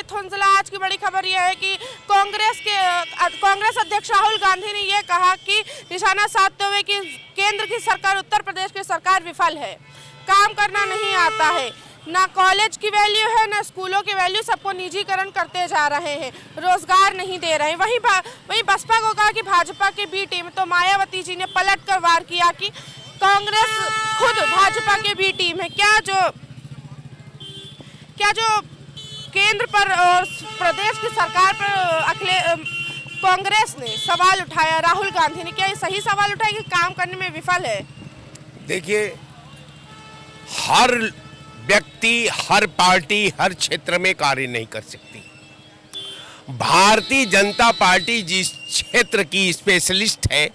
थुंजला। आज की बड़ी खबर यह है कि कांग्रेस अध्यक्ष राहुल गांधी ने यह कहा कि निशाना साधते हुए कि केंद्र की सरकार, उत्तर प्रदेश की सरकार विफल है, काम करना नहीं आता है, ना कॉलेज की वैल्यू है ना स्कूलों की वैल्यू, सबको निजीकरण करते जा रहे हैं, रोजगार नहीं दे रहे हैं। वहीं बसपा को कहा कि भाजपा की बी टीम, तो मायावती जी ने पलट कर वार किया कि कांग्रेस खुद भाजपा की बी टीम है। क्या जो केंद्र पर और प्रदेश की सरकार पर कांग्रेस ने सवाल उठाया, राहुल गांधी ने, क्या ये सही सवाल उठाया कि काम करने में विफल है? देखिए, हर व्यक्ति, हर पार्टी हर क्षेत्र में कार्य नहीं कर सकती। भारतीय जनता पार्टी जिस क्षेत्र की स्पेशलिस्ट है,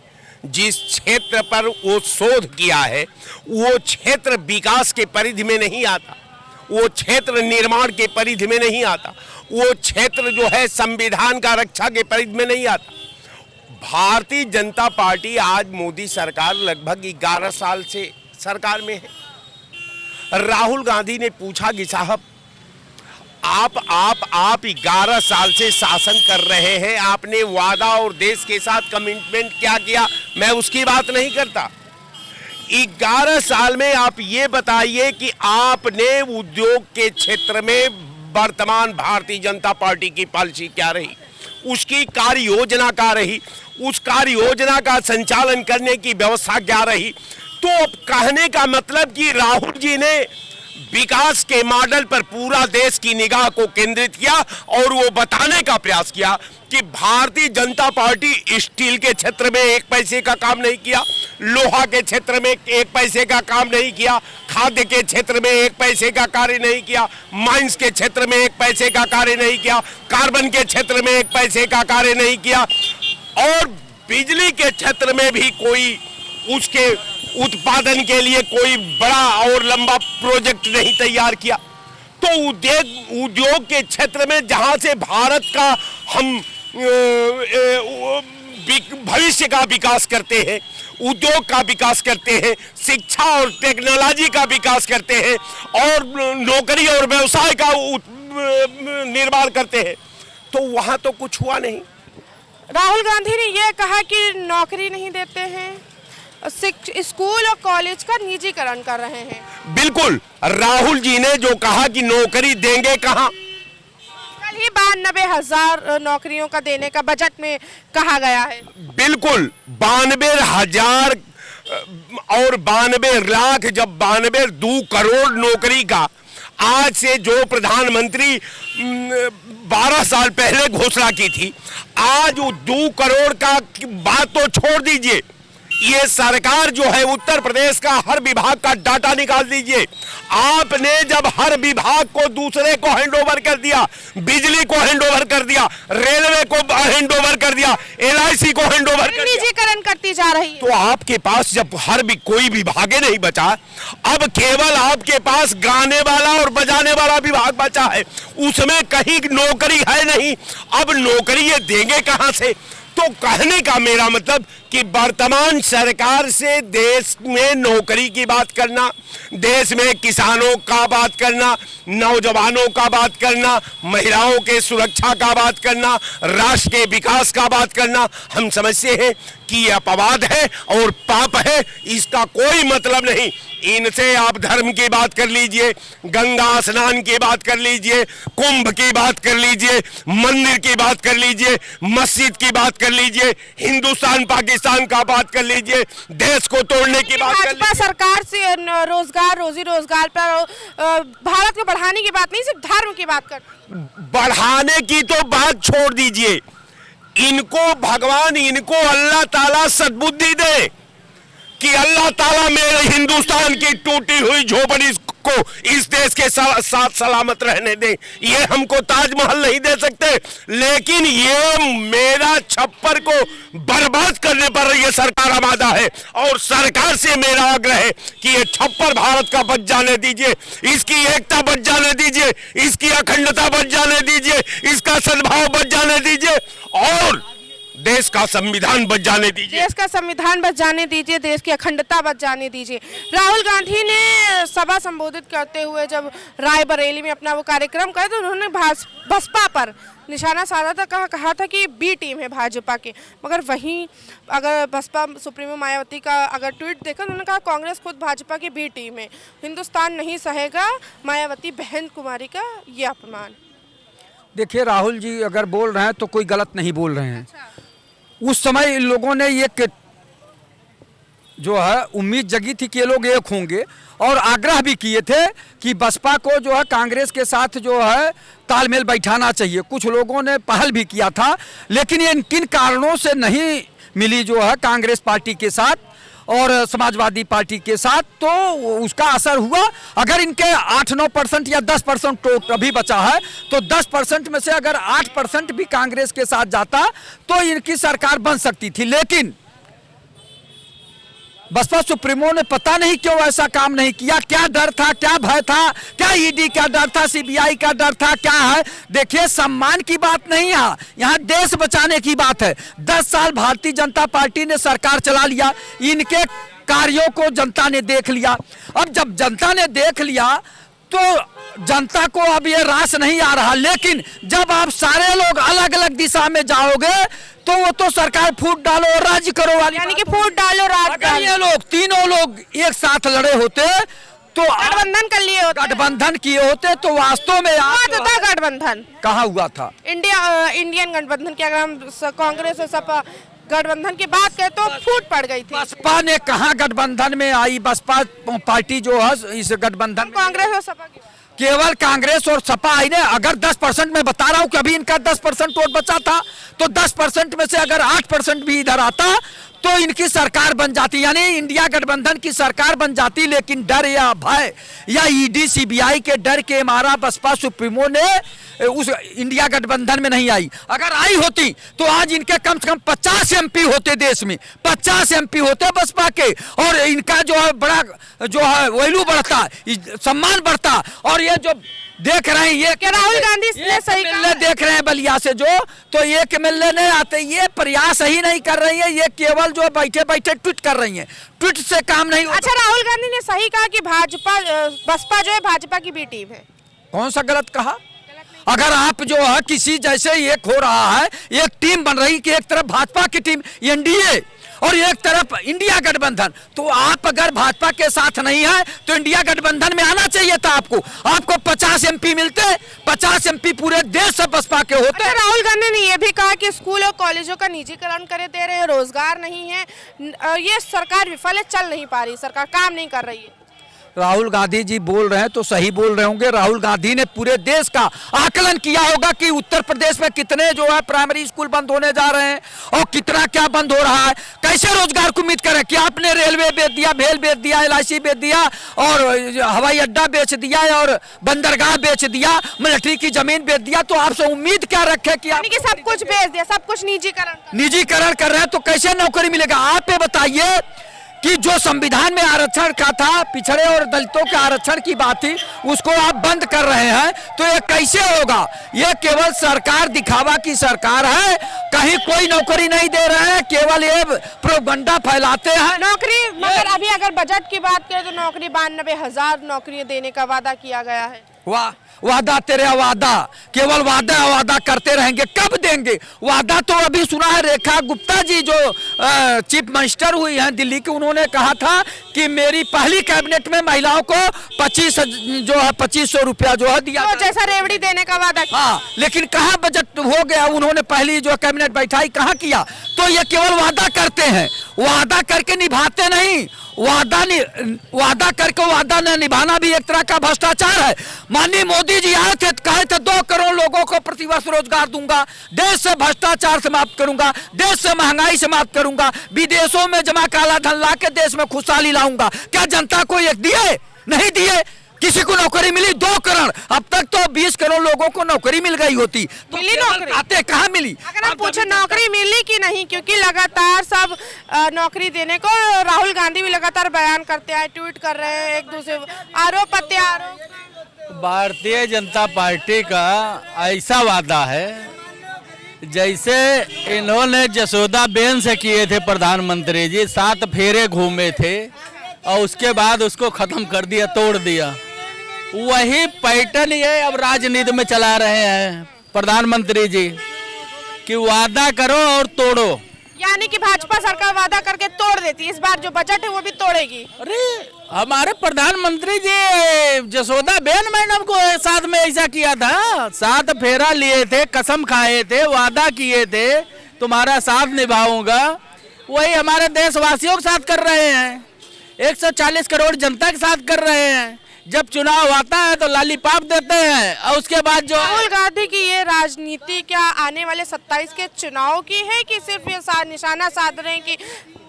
जिस क्षेत्र पर वो शोध किया है, वो क्षेत्र विकास के परिधि में नहीं आता, वो क्षेत्र निर्माण के परिधि में नहीं आता, वो क्षेत्र जो है संविधान का रक्षा के परिधि में नहीं आता। भारतीय जनता पार्टी आज मोदी सरकार लगभग 11 साल से सरकार में है। राहुल गांधी ने पूछा कि साहब आप 11 साल से शासन कर रहे हैं, आपने वादा और देश के साथ कमिटमेंट क्या किया, मैं उसकी बात नहीं करता। 11 साल में आप ये बताइए कि आपने उद्योग के क्षेत्र में वर्तमान भारतीय जनता पार्टी की पॉलिसी क्या रही, उसकी कार्य योजना क्या रही, उस कार्य योजना का संचालन करने की व्यवस्था क्या रही। तो अब कहने का मतलब कि राहुल जी ने विकास के मॉडल पर पूरा देश की निगाह को केंद्रित किया और वो बताने का प्रयास किया कि भारतीय जनता पार्टी स्टील के क्षेत्र में 1 पैसे का काम नहीं किया, लोहा के क्षेत्र में 1 पैसे का काम नहीं किया, खाद्य के क्षेत्र में 1 पैसे का कार्य नहीं किया, माइंस के क्षेत्र में 1 पैसे का कार्य नहीं किया, कार्बन के क्षेत्र में 1 पैसे का कार्य नहीं किया, और बिजली के क्षेत्र में भी कोई उसके उत्पादन के लिए कोई बड़ा और लंबा प्रोजेक्ट नहीं तैयार किया। तो उद्योग के क्षेत्र में जहां से भारत का हम भविष्य का विकास करते हैं, उद्योग का विकास करते हैं, शिक्षा और टेक्नोलॉजी का विकास करते हैं और नौकरी और व्यवसाय का निर्माण करते हैं, तो वहां तो कुछ हुआ नहीं। राहुल गांधी ने यह कहा कि नौकरी नहीं देते हैं, स्कूल और कॉलेज का निजीकरण कर रहे हैं। बिल्कुल, राहुल जी ने जो कहा कि नौकरी देंगे कहां, कल ही 92,000 नौकरियों का देने का बजट में कहा गया है। बिल्कुल, 92,000 और 92 लाख, जब 2 करोड़ नौकरी का आज से जो प्रधानमंत्री 12 साल पहले घोषणा की थी, आज वो 2 करोड़ का बात तो छोड़ दीजिए, ये सरकार जो है उत्तर प्रदेश का हर विभाग का डाटा निकाल दीजिए। आपने जब हर विभाग को दूसरे को हैंडओवर कर दिया, बिजली को हैंडओवर कर दिया, रेलवे को हैंडओवर कर दिया, LIC को हैंडओवर कर दिया, निजीकरण करती जा रही है, तो आपके पास जब कोई विभाग नहीं बचा, अब केवल आपके पास गाने वाला और बजाने वाला विभाग बचा है, उसमें कहीं नौकरी है नहीं। अब नौकरी ये देंगे कहां से? तो कहने का मेरा मतलब कि वर्तमान सरकार से देश में नौकरी की बात करना, देश में किसानों का बात करना, नौजवानों का बात करना, महिलाओं के सुरक्षा का बात करना, राष्ट्र के विकास का बात करना, हम समझते हैं कि यह अपवाद है और पाप है, इसका कोई मतलब नहीं। इनसे आप धर्म की बात कर लीजिए, गंगा स्नान की बात कर लीजिए, कुंभ की बात कर लीजिए, मंदिर की बात कर लीजिए, मस्जिद की बात कर लीजिए, हिंदुस्तान पाकिस्तान का बात कर लीजिए, देश को तोड़ने की बात कर लीजिए। सरकार से रोजी रोजगार पर भारत को बढ़ाने की बात नहीं, सिर्फ धर्म की बात कर। बढ़ाने की तो बात छोड़ दीजिए, इनको भगवान, इनको अल्लाह ताला सद्बुद्धि दे कि अल्लाह ताला मेरे हिंदुस्तान की टूटी हुई झोपड़ी को इस देश के साथ सलामत रहने दे। ये हमको ताजमहल नहीं दे सकते, लेकिन ये मेरा छप्पर को बर्बाद करने पर ये सरकार आमादा है। और सरकार से मेरा आग्रह है कि ये छप्पर भारत का बच जाने दीजिए, इसकी एकता बच जाने दीजिए, इसकी अखंडता बच जाने दीजिए, इसका सद्भाव बच जाने दीजिए और देश का संविधान बच जाने दीजिए। देश का संविधान बच जाने दीजिए, देश की अखंडता बच जाने दीजिए। राहुल गांधी ने सभा संबोधित करते हुए जब रायबरेली में अपना वो कार्यक्रम किया तो उन्होंने बसपा पर निशाना साधा था, कहा था कि बी टीम है भाजपा के। मगर वहीं अगर बसपा सुप्रीमो मायावती का अगर ट्वीट देखा तो उन्होंने कहा कांग्रेस खुद भाजपा की बी टीम है, हिंदुस्तान नहीं सहेगा मायावती बहन कुमारी का ये अपमान। देखिए राहुल जी अगर बोल रहे हैं तो कोई गलत नहीं बोल रहे हैं। उस समय इन लोगों ने ये जो है उम्मीद जगी थी कि ये लोग एक होंगे और आग्रह भी किए थे कि बसपा को जो है कांग्रेस के साथ जो है तालमेल बैठाना चाहिए। कुछ लोगों ने पहल भी किया था, लेकिन ये किन कारणों से नहीं मिली जो है कांग्रेस पार्टी के साथ और समाजवादी पार्टी के साथ, तो उसका असर हुआ। अगर इनके 8-9% या 10% तो अभी बचा है, तो 10% में से अगर 8% भी कांग्रेस के साथ जाता तो इनकी सरकार बन सकती थी। लेकिन बसपा सुप्रीमो ने पता नहीं क्यों ऐसा काम नहीं किया। क्या डर था, क्या भय था, क्या ईडी का डर था, सीबीआई का डर था, क्या है? देखिए सम्मान की बात नहीं है, यहाँ देश बचाने की बात है। 10 साल भारतीय जनता पार्टी ने सरकार चला लिया, इनके कार्यों को जनता ने देख लिया। अब जब जनता ने देख लिया तो जनता को अब ये रास नहीं आ रहा, लेकिन जब आप सारे लोग अलग अलग दिशा में जाओगे तो वो तो सरकार फूट डालो और राज करो वाली, यानी कि फूट डालो राज अगर ये लोग तीनों लोग एक साथ लड़े होते तो गठबंधन कर लिए होते, गठबंधन किए होते तो वास्तव में था गठबंधन कहाँ हुआ था। इंडियन गठबंधन की अगर हम कांग्रेस और सपा गठबंधन की बात करें तो फूट पड़ गई थी। बसपा ने कहाँ गठबंधन में आई? बसपा पार्टी जो है इस गठबंधन कांग्रेस और सपा की केवल कांग्रेस और सपा आई ने। अगर 10% में बता रहा हूं कि अभी इनका 10% वोट बचा था, तो 10% में से अगर 8% भी इधर आता तो इनकी सरकार बन जाती, यानी इंडिया गठबंधन की सरकार बन जाती। लेकिन डर या भय या ईडी सीबीआई के डर के मारा बसपा सुप्रीमो ने उस इंडिया गठबंधन में नहीं आई। अगर आई होती तो आज इनके कम से कम 50 एमपी होते, देश में 50 एमपी होते बसपा के, और इनका जो है बड़ा जो है वैल्यू बढ़ता, सम्मान बढ़ता। और ये जो देख रहे हैं ये क्या राहुल गांधी ने सही कहा? देख रहे हैं बलिया से जो, तो एक मिलने नहीं आते, ये प्रयास ही नहीं कर रही है, ये केवल जो बैठे बैठे ट्वीट कर रही है, ट्वीट से काम नहीं होता। अच्छा राहुल गांधी ने सही कहा कि बसपा जो है भाजपा की बी टीम है। कौन सा गलत कहा? अगर आप जो है किसी जैसे एक हो रहा है, एक टीम बन रही कि एक तरफ भाजपा की टीम एनडीए और एक तरफ इंडिया गठबंधन, तो आप अगर भाजपा के साथ नहीं है तो इंडिया गठबंधन में आना चाहिए था आपको। आपको 50 एमपी मिलते, 50 एमपी पूरे देश से बसपा के होते। अच्छा, राहुल गांधी ने यह भी कहा कि स्कूल और कॉलेजों का निजीकरण करे दे रहे हैं, रोजगार नहीं है, ये सरकार विफल है, चल नहीं पा रही, सरकार काम नहीं कर रही है। राहुल गांधी जी बोल रहे हैं तो सही बोल रहे होंगे। राहुल गांधी ने पूरे देश का आकलन किया होगा कि उत्तर प्रदेश में कितने जो है प्राइमरी स्कूल बंद होने जा रहे हैं और कितना क्या बंद हो रहा है। कैसे रोजगार की उम्मीद करें कि आपने रेलवे बेच दिया, भेल बेच दिया, LIC बेच दिया और हवाई अड्डा बेच दिया और बंदरगाह बेच दिया, मिलिट्री की जमीन बेच दिया, तो आपसे उम्मीद क्या रखे कि आप सब कुछ बेच दिया, सब कुछ निजीकरण कर रहे हैं, तो कैसे नौकरी मिलेगा? आप ये बताइए कि जो संविधान में आरक्षण का था, पिछड़े और दलितों के आरक्षण की बात थी, उसको आप बंद कर रहे हैं, तो ये कैसे होगा? ये केवल सरकार दिखावा की सरकार है, कहीं कोई नौकरी नहीं दे रहे हैं, केवल ये प्रोपगंडा फैलाते हैं। नौकरी मगर अभी अगर बजट की बात करें तो नौकरी 92,000 नौकरियां देने का वादा किया गया है। वाह, वादा तेरे वादा, केवल वादा वादा करते रहेंगे, कब देंगे? वादा तो अभी सुना है, रेखा गुप्ता जी जो चीफ मिनिस्टर हुई हैं दिल्ली की, उन्होंने कहा था कि मेरी पहली कैबिनेट में महिलाओं को 2500 रुपया जो है दिया, तो जैसा रेवड़ी देने का वादा किया। हाँ, लेकिन कहाँ बजट हो गया? उन्होंने पहली जो कैबिनेट बैठाई कहाँ किया? तो ये केवल वादा करते हैं, वादा करके निभाते नहीं। वादा करके वादा न निभाना भी एक तरह का भ्रष्टाचार है। माननीय मोदी जी आए थे, कहे थे 2 करोड़ लोगों को प्रतिवर्ष रोजगार दूंगा, देश से भ्रष्टाचार समाप्त करूंगा, देश से महंगाई समाप्त करूंगा, विदेशों में जमा काला धन ला के देश में खुशहाली लाऊंगा। क्या जनता को एक दिए? नहीं दिए। किसी को नौकरी मिली 2 करोड़, अब तक तो 20 करोड़ लोगों को नौकरी मिल गई होती, तो मिली नौकरी? आते कहाँ मिली? अगर आप पूछे नौकरी मिली कि नहीं, क्योंकि लगातार सब नौकरी देने को राहुल गांधी भी लगातार बयान करते हैं, ट्वीट कर रहे हैं, एक दूसरे आरोप प्रत्यारोप। भारतीय जनता पार्टी का ऐसा वादा है जैसे इन्होंने जसोदा बेन से किए थे प्रधानमंत्री जी, 7 फेरे घूमे थे और उसके बाद उसको खत्म कर दिया, तोड़ दिया। वही पैटर्न ये अब राजनीति में चला रहे हैं प्रधानमंत्री जी कि वादा करो और तोड़ो। यानी कि भाजपा सरकार वादा करके तोड़ देती है, इस बार जो बजट है वो भी तोड़ेगी। अरे हमारे प्रधानमंत्री जी जसोदा बेन मैडम को साथ में ऐसा किया था, 7 फेरा लिए थे, कसम खाए थे, वादा किए थे तुम्हारा साथ निभाऊंगा। वही हमारे देशवासियों के साथ कर रहे हैं, 140 करोड़ जनता के साथ कर रहे हैं। जब चुनाव आता है तो लॉलीपॉप देते हैं और उसके बाद जो राहुल गांधी की ये राजनीति क्या आने वाले 27 के चुनाव की है कि सिर्फ ये निशाना साध रहे हैं कि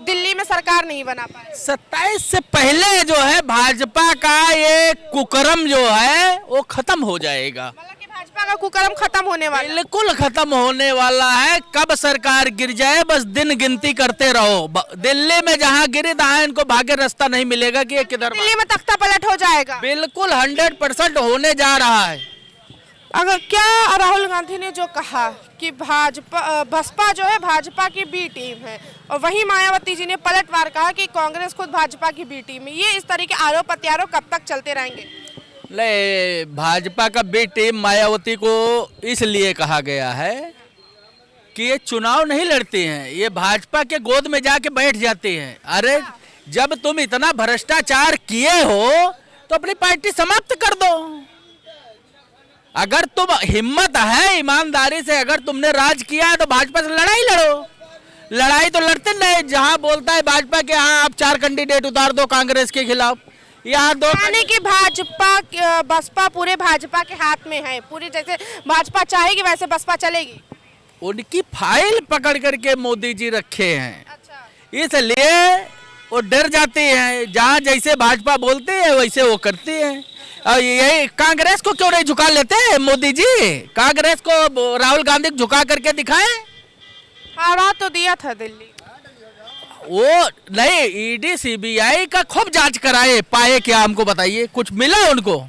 दिल्ली में सरकार नहीं बना पाए? 27 से पहले जो है भाजपा का ये कुकर्म जो है वो खत्म हो जाएगा। मतलब कि भाजपा का कुकर्म खत्म होने वाला है। बिल्कुल खत्म होने वाला है। कब सरकार गिर जाए बस दिन गिनती करते रहो। दिल्ली में जहां गिरी तहां इनको भाग्य रास्ता नहीं मिलेगा कि ये किधर। दिल्ली में तख्ता पलट हो जाएगा। बिल्कुल 100% होने जा रहा है। अगर क्या राहुल गांधी ने जो कहा कि बसपा जो है भाजपा की बी टीम है, और वहीं मायावती जी ने पलटवार कहा कि कांग्रेस खुद भाजपा की बी टीम है, ये इस तरह के आरोप प्रत्यारोप कब तक चलते रहेंगे? ले भाजपा का बी टीम मायावती को इसलिए कहा गया है कि ये चुनाव नहीं लड़ती हैं, ये भाजपा के गोद में जाके बैठ जाती हैं। अरे जब तुम इतना भ्रष्टाचार किए हो तो अपनी पार्टी समाप्त कर दो। अगर तुम हिम्मत है ईमानदारी से, अगर तुमने राज किया है तो भाजपा से लड़ाई लड़ो। लड़ाई तो लड़ते नहीं, जहां बोलता है भाजपा के हाँ आप 4 कैंडिडेट उतार दो कांग्रेस के खिलाफ, यहाँ 2। यानी कि बसपा पूरे भाजपा के हाथ में है, पूरी जैसे भाजपा चाहेगी वैसे बसपा चलेगी। उनकी फाइल पकड़ करके मोदी जी रखे हैं। अच्छा। इसलिए वो डर जाती हैं, जहाँ जैसे भाजपा बोलती है वैसे वो करती है। और यही कांग्रेस को क्यों नहीं झुका लेते मोदी जी? कांग्रेस को राहुल गांधी झुका करके दिखाएं। हरा तो दिया था दिल्ली, वो नहीं, ईडी सीबीआई का खूब जांच कराए, पाए क्या हमको बताइए, कुछ मिला उनको?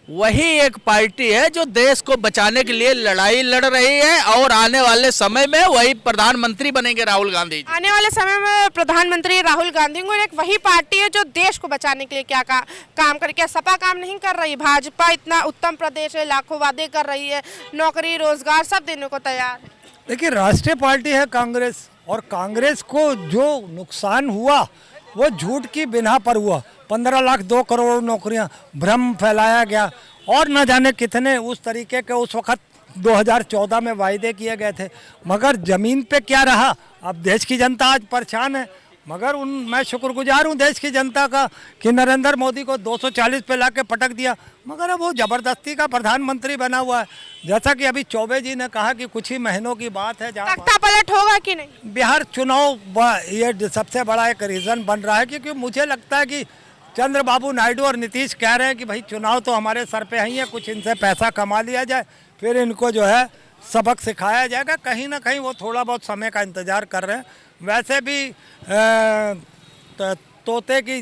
वही एक पार्टी है जो देश को बचाने के लिए लड़ाई लड़ रही है और आने वाले समय में वही प्रधानमंत्री बनेंगे राहुल गांधी। आने वाले समय में प्रधानमंत्री राहुल गांधी को एक वही पार्टी है जो देश को बचाने के लिए क्या काम करे। क्या सपा काम नहीं कर रही? भाजपा इतना उत्तम प्रदेश है, लाखों वादे कर रही है, नौकरी रोजगार सब देने को तैयार है। देखिए राष्ट्रीय पार्टी है कांग्रेस, और कांग्रेस को जो नुकसान हुआ वो झूठ की बिना पर हुआ। 15 लाख 2 करोड़ नौकरियां, भ्रम फैलाया गया और न जाने कितने उस तरीके के उस वक्त 2014 में वायदे किए गए थे, मगर ज़मीन पे क्या रहा? अब देश की जनता आज परेशान है। मगर मैं शुक्रगुजार हूँ देश की जनता का कि नरेंद्र मोदी को 240 पे लाके पटक दिया, मगर अब वो ज़बरदस्ती का प्रधानमंत्री बना हुआ है। जैसा कि अभी चौबे जी ने कहा कि कुछ ही महीनों की बात है जहाँ तख्ता पलट होगा कि नहीं? बिहार चुनाव ये सबसे बड़ा एक रीज़न बन रहा है, क्योंकि मुझे लगता है कि चंद्रबाबू नायडू और नीतीश कह रहे हैं कि भाई चुनाव तो हमारे सर पे ही है, कुछ इनसे पैसा कमा लिया जाए, फिर इनको जो है सबक सिखाया जाएगा। कहीं ना कहीं वो थोड़ा बहुत समय का इंतज़ार कर रहे हैं। वैसे भी तोते की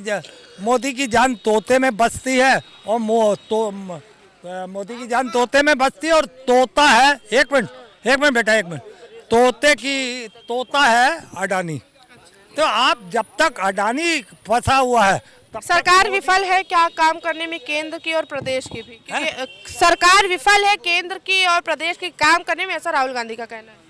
मोदी की जान तोते में बसती है, और मोदी की जान तोते में बसती है, और तोता है, एक मिनट बेटा, एक मिनट, तोता है अडानी। तो आप जब तक अडानी फंसा हुआ है, सरकार विफल है क्या काम करने में, केंद्र की और प्रदेश की भी? क्योंकि सरकार विफल है केंद्र की और प्रदेश की काम करने में, ऐसा राहुल गांधी का कहना है।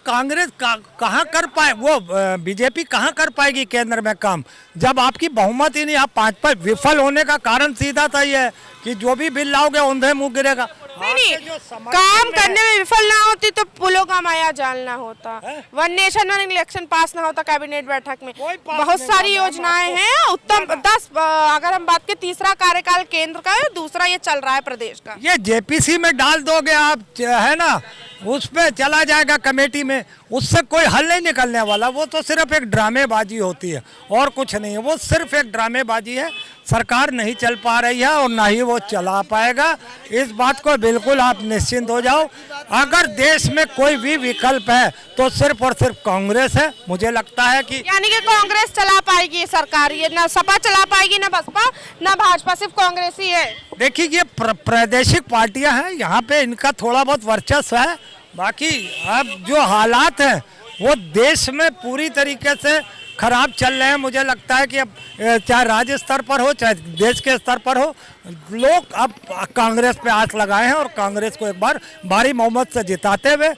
कांग्रेस कहाँ कर पाए, वो बीजेपी कहाँ कर पाएगी केंद्र में काम, जब आपकी बहुमत ही नहीं। आप 5 पर विफल होने का कारण सीधा था ये कि जो भी बिल लाओगे औंधे मुंह गिरेगा। नहीं, काम करने में विफल ना होती तो पुलों का माया जाल ना होता, वन नेशन वन इलेक्शन पास ना होता कैबिनेट बैठक में। बहुत सारी योजनाएं हैं उत्तम 10, अगर हम बात करें तीसरा कार्यकाल केंद्र का है, दूसरा ये चल रहा है प्रदेश का। ये जेपीसी में डाल दोगे आप, है ना, उस पे चला जाएगा कमेटी में, उससे कोई हल नहीं निकलने वाला। वो तो सिर्फ एक ड्रामेबाजी होती है और कुछ नहीं है, वो सिर्फ एक ड्रामेबाजी है। सरकार नहीं चल पा रही है और ना ही वो चला पाएगा, इस बात को बिल्कुल आप निश्चिंत हो जाओ। अगर देश में कोई भी विकल्प है तो सिर्फ और सिर्फ कांग्रेस है। मुझे लगता है कि यानी कि कांग्रेस चला पाएगी सरकार, ये ना सपा चला पाएगी ना बसपा ना भाजपा, सिर्फ कांग्रेस ही है। देखिए ये प्रादेशिक पार्टियां हैं, यहाँ पे इनका थोड़ा बहुत वर्चस्व है। बाकी अब जो हालात हैं वो देश में पूरी तरीके से खराब चल रहे हैं। मुझे लगता है कि अब चाहे राज्य स्तर पर हो चाहे देश के स्तर पर हो, लोग अब कांग्रेस पे आस लगाए हैं और कांग्रेस को एक बार भारी बहुमत से जिताते हुए।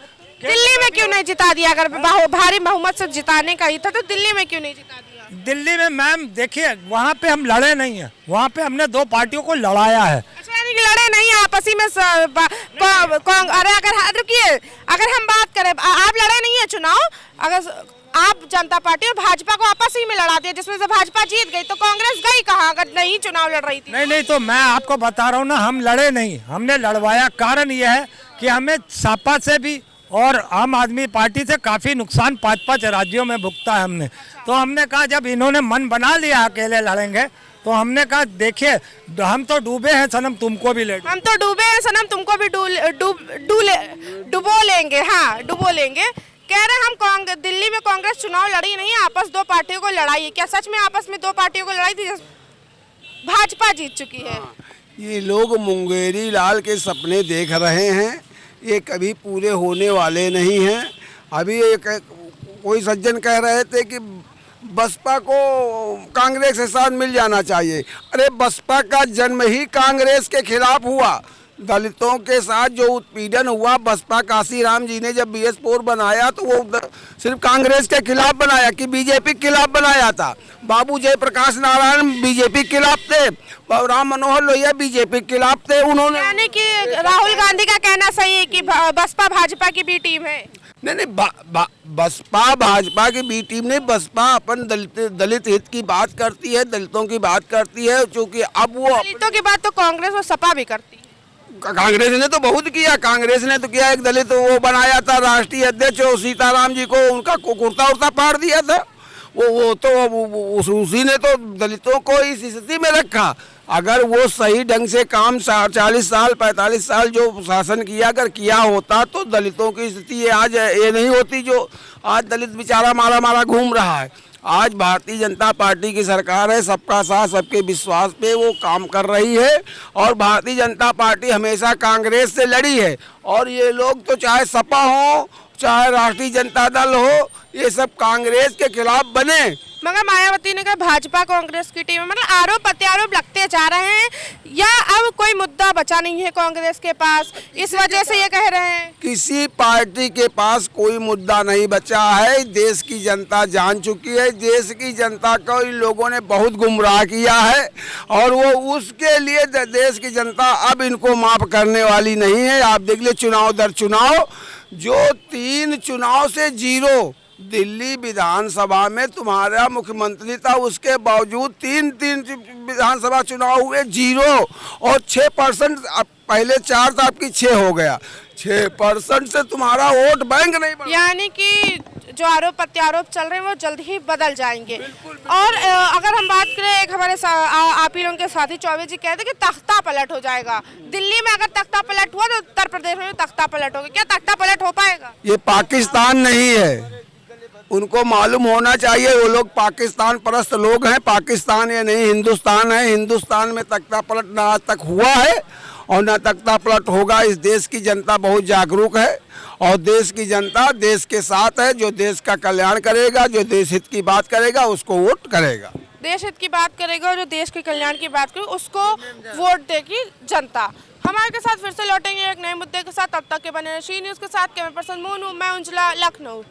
दिल्ली में क्यों नहीं जिता दिया? अगर भारी बहुमत से जिताने का ही था तो दिल्ली में क्यों नहीं जिता दिया? दिल्ली में मैम देखिए वहाँ पे हम लड़े नहीं हैं, वहाँ पे हमने दो पार्टियों को लड़ाया है। अच्छा, यानी कि लड़े नहीं आपस ही में अरे अगर रुकिए, अगर हम बात करें, आप लड़े नहीं है चुनाव, अगर आप जनता पार्टी और भाजपा को आपस ही में लड़ा दिया जिसमें से भाजपा जीत गई, तो कांग्रेस गई कहाँ अगर नहीं चुनाव लड़ रही थी? नहीं, तो मैं आपको बता रहा हूँ ना, हम लड़े नहीं, हमने लड़वाया। कारण यह है कि हमें सपा से भी और आम आदमी पार्टी से काफ़ी नुकसान 5-5 राज्यों में भुगता है हमने। तो हमने कहा जब इन्होंने मन बना लिया अकेले लड़ेंगे, तो हमने कहा देखिए हम तो डूबे हैं सनम, तुमको भी ले हम तो डूबे हैं सनम, तुमको भी डुबो लेंगे। हाँ, डुबो लेंगे। कह रहे हम दिल्ली में कांग्रेस चुनाव लड़ी नहीं, आपस दो पार्टियों को लड़ाई है। क्या सच में आपस में दो पार्टियों को लड़ाई थी? भाजपा जीत चुकी है। ये लोग मुंगेरी लाल के सपने देख रहे हैं, ये कभी पूरे होने वाले नहीं हैं। अभी एक कोई सज्जन कह रहे थे कि बसपा को कांग्रेस के साथ मिल जाना चाहिए। अरे बसपा का जन्म ही कांग्रेस के खिलाफ हुआ। दलितों के साथ जो उत्पीड़न हुआ, बसपा काशीराम जी ने जब BS4 बनाया तो वो सिर्फ कांग्रेस के खिलाफ बनाया कि बीजेपी के खिलाफ बनाया था। बाबू जयप्रकाश नारायण बीजेपी के खिलाफ थे, राम मनोहर लोहिया बीजेपी के खिलाफ थे। उन्होंने यानी कि राहुल गांधी का कहना सही है कि बसपा भाजपा की बी टीम है। नहीं, बसपा भाजपा की बी टीम नहीं, बसपा अपन दलित हित की बात करती है, दलितों की बात करती है। चूँकि अब वो दलितों की बात तो कांग्रेस और सपा भी करती है। कांग्रेस ने तो बहुत किया, कांग्रेस ने तो किया। एक दलित वो बनाया था राष्ट्रीय अध्यक्ष, सीताराम जी को उनका कुर्ता उर्ता फाड़ दिया था। वो तो उसी ने तो दलितों को इस स्थिति में रखा। अगर वो सही ढंग से काम 40 साल 45 साल जो शासन किया अगर किया होता तो दलितों की स्थिति आज ये नहीं होती जो आज दलित बेचारा मारा घूम रहा है। आज भारतीय जनता पार्टी की सरकार है, सबका साथ सबके विश्वास पे वो काम कर रही है और भारतीय जनता पार्टी हमेशा कांग्रेस से लड़ी है। और ये लोग तो चाहे सपा हो चाहे राष्ट्रीय जनता दल हो, ये सब कांग्रेस के खिलाफ बने। मगर मायावती ने कहा भाजपा कांग्रेस की टीम है, मतलब आरोप प्रत्यारोप लगते जा रहे हैं, या अब कोई मुद्दा बचा नहीं है कांग्रेस के पास, इस वजह से ये कह रहे हैं? किसी पार्टी के पास कोई मुद्दा नहीं बचा है। देश की जनता जान चुकी है, देश की जनता को इन लोगों ने बहुत गुमराह किया है और वो उसके लिए देश की जनता अब इनको माफ करने वाली नहीं है। आप देख लीजिए चुनाव दर चुनाव, जो 3 चुनाव से 0 दिल्ली विधानसभा में तुम्हारा मुख्यमंत्री था, उसके बावजूद 3 विधानसभा चुनाव हुए 0 और 6%, पहले 4 था आपकी 6 हो गया। 6% से तुम्हारा वोट बैंक नहीं बढ़ा। यानी कि जो आरोप प्रत्यारोप चल रहे हैं वो जल्द ही बदल जाएंगे। और अगर हम बात करें, एक हमारे आप ही लोगों के साथी चौबे जी कहते कि तख्ता पलट हो जाएगा दिल्ली में। अगर तख्ता पलट हुआ तो उत्तर प्रदेश में तख्ता पलट होगा। क्या तख्ता पलट हो पाएगा? ये पाकिस्तान नहीं है, उनको मालूम होना चाहिए। वो लोग पाकिस्तान परस्त लोग हैं। पाकिस्तान ये नहीं हिंदुस्तान है। हिंदुस्तान में तख्ता पलट ना आज तक हुआ है और ना तख्ता पलट होगा। इस देश की जनता बहुत जागरूक है और देश की जनता देश के साथ है। जो देश का कल्याण करेगा, जो देश हित की बात करेगा, उसको वोट करेगा। देश हित की बात करेगा और जो देश के कल्याण की बात करेगा उसको वोट देगी जनता। हमारे के साथ फिर से लौटेंगे एक नए मुद्दे के साथ। तब तक के बने रहिए शी न्यूज़ के साथ। कैमरा पर्सन मोनू, मैं उंजला, लखनऊ।